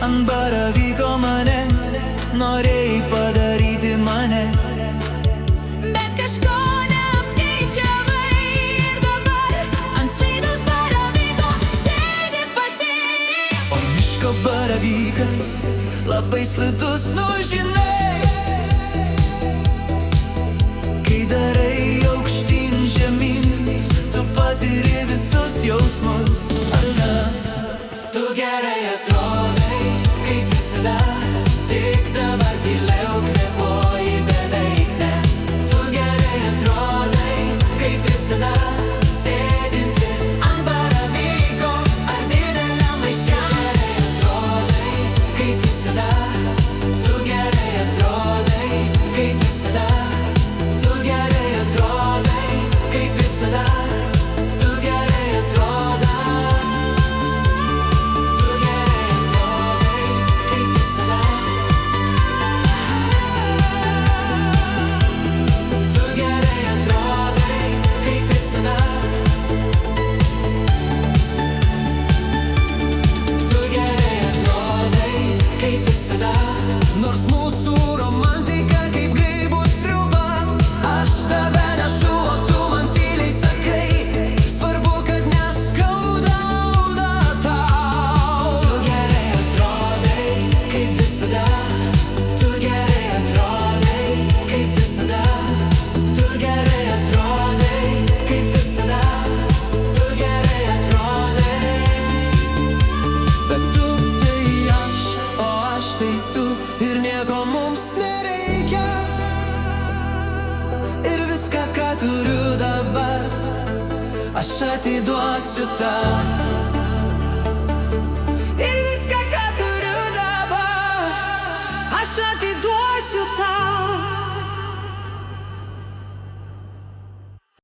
ant baravyko mane, norėjai padaryti mane, bet kažko neapskaičiavai ir dabar ant slidus baravyko sėdi pati. o miško baravykas labai slidus, nu žinai, kai darai aukštyn žemyn, tu patiri visus jausmus. Tu gerai atrodai, kaip visada, tik dabar tyliau kvėpuoji beveik ne. Tu gerai atrodai, kaip visada, sėdinti ant baravyko ar dideliam maiše. Atrodai, kaip visada, tu gerai atrodai, kaip visada, tu gerai atrodai, kaip visada, tu gerai atrodai. Nors mūsų romantika kaip grybų sriuba, aš tave nešu, o tu man tyliai sakai, svarbu, kad neskauda nauda tau. Tu gerai atrodai, kaip visada, tu gerai atrodai, kaip visada, tu gerai atrodai, kaip visada, tu gerai atrodai. Bet tu tai aš, o aš tai tu, ir nieko mums nereikia. Ir viską, ką turiu dabar, aš atiduosiu tau.